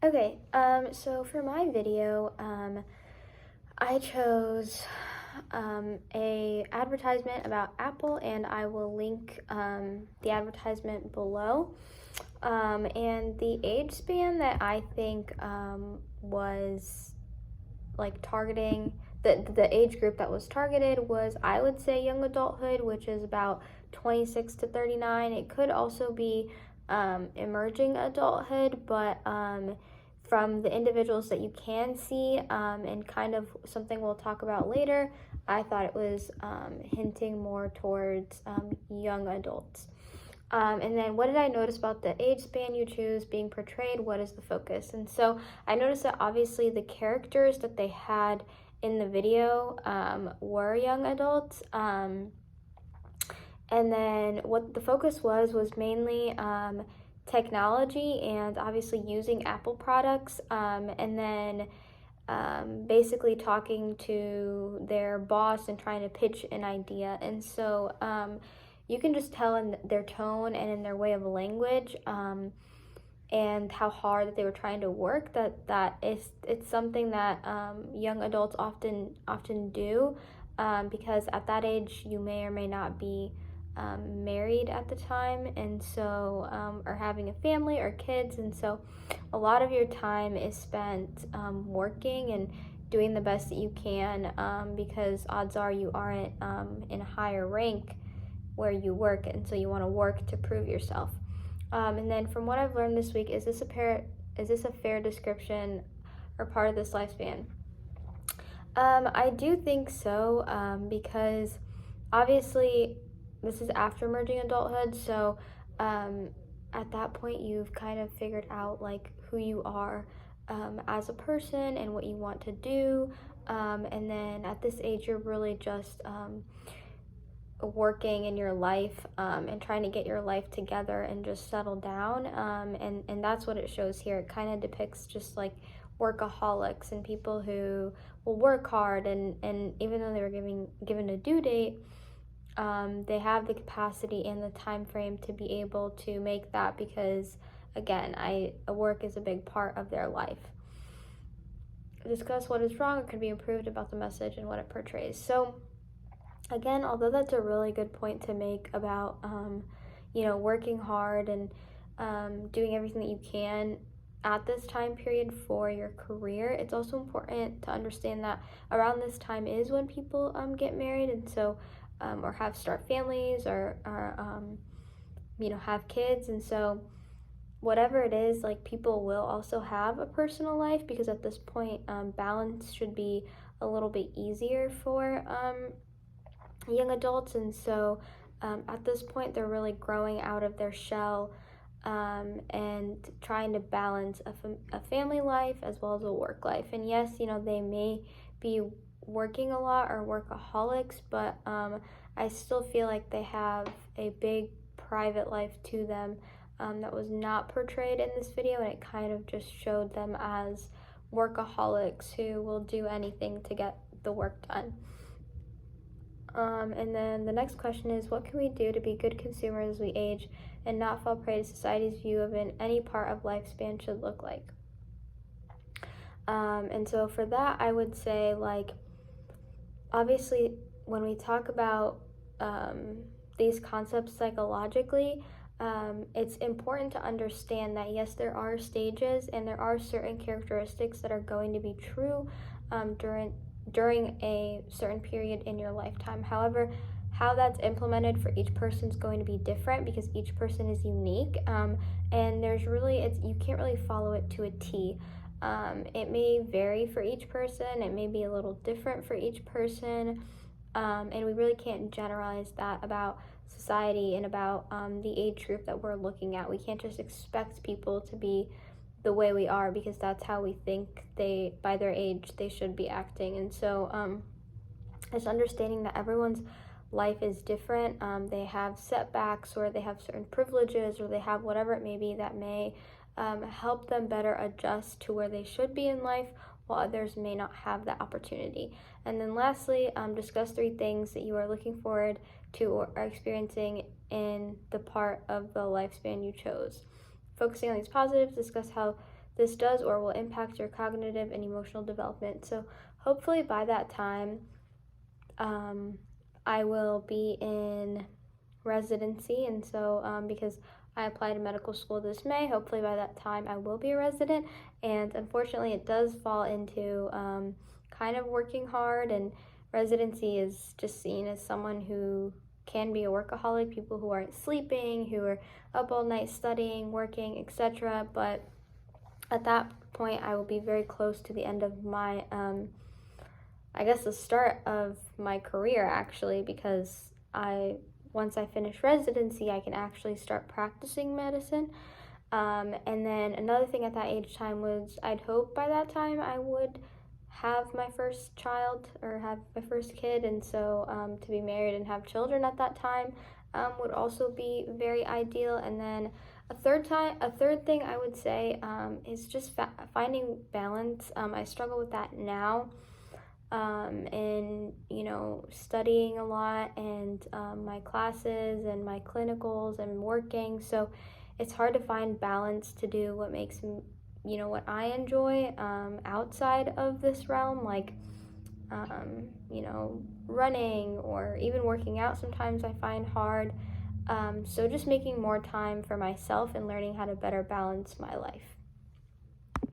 Okay, so for my video, I chose a advertisement about Apple, and I will link the advertisement below. And the age span that I think was like targeting the age group that was targeted was, I would say, young adulthood, which is about 26 to 39. It could also be emerging adulthood, but from the individuals that you can see, and kind of something we'll talk about later, I thought it was hinting more towards young adults. And then what did I notice about the age span you choose being portrayed? What is the focus? And so I noticed that obviously the characters that they had in the video were young adults. And then what the focus was mainly technology and obviously using Apple products. And then basically talking to their boss and trying to pitch an idea. And so you can just tell in their tone and in their way of language, and how hard that they were trying to work, it's something that young adults often do, because at that age you may or may not be married at the time, and so or having a family or kids, and so a lot of your time is spent working and doing the best that you can, because odds are you aren't in a higher rank where you work, and so you want to work to prove yourself. And then from what I've learned this week, is this a fair description or part of this lifespan? I do think so, because obviously this is after emerging adulthood, so at that point you've kind of figured out like who you are as a person and what you want to do, and then at this age you're really just working in your life, and trying to get your life together and just settle down, and that's what it shows here. It kind of depicts just like workaholics and people who will work hard, and even though they were given a due date, they have the capacity and the time frame to be able to make that, because again, work is a big part of their life. Discuss what is wrong or could be improved about the message and what it portrays. So again, although that's a really good point to make about working hard and doing everything that you can at this time period for your career, it's also important to understand that around this time is when people get married, and so or start families, or have kids, and so whatever it is, like, people will also have a personal life, because at this point balance should be a little bit easier for young adults, and so at this point they're really growing out of their shell, and trying to balance a family life as well as a work life. And yes, they may be working a lot or workaholics, but I still feel like they have a big private life to them that was not portrayed in this video, and it kind of just showed them as workaholics who will do anything to get the work done. And then the next question is, what can we do to be good consumers as we age and not fall prey to society's view of any part of lifespan should look like? And so for that, I would say, like, obviously when we talk about these concepts psychologically, it's important to understand that yes, there are stages and there are certain characteristics that are going to be true during a certain period in your lifetime. However, how that's implemented for each person is going to be different, because each person is unique, and you can't really follow it to a T. It may vary for each person, it may be a little different for each person, and we really can't generalize that about society and about the age group that we're looking at. We can't just expect people to be the way we are, because that's how we think by their age they should be acting. And so it's understanding that everyone's life is different. They have setbacks, or they have certain privileges, or they have whatever it may be that may help them better adjust to where they should be in life, while others may not have that opportunity. And then lastly, discuss 3 things that you are looking forward to or are experiencing in the part of the lifespan you chose. Focusing on these positives, discuss how this does or will impact your cognitive and emotional development. So hopefully by that time, I will be in residency, and so because I applied to medical school this May, hopefully by that time I will be a resident. And unfortunately, it does fall into kind of working hard, and residency is just seen as someone who can be a workaholic, people who aren't sleeping, who are up all night studying, working, etc. But at that point, I will be very close to the end of my, I guess, the start of my career actually, because once I finish residency, I can actually start practicing medicine. And then another thing at that age time was I'd hope by that time I would have my first child or have my first kid, and so to be married and have children at that time would also be very ideal. And then a third thing I would say is just finding balance. I struggle with that now, and studying a lot, and my classes and my clinicals and working. So it's hard to find balance to do what makes me, what I enjoy outside of this realm, like running or even working out. Sometimes I find hard. So just making more time for myself and learning how to better balance my life.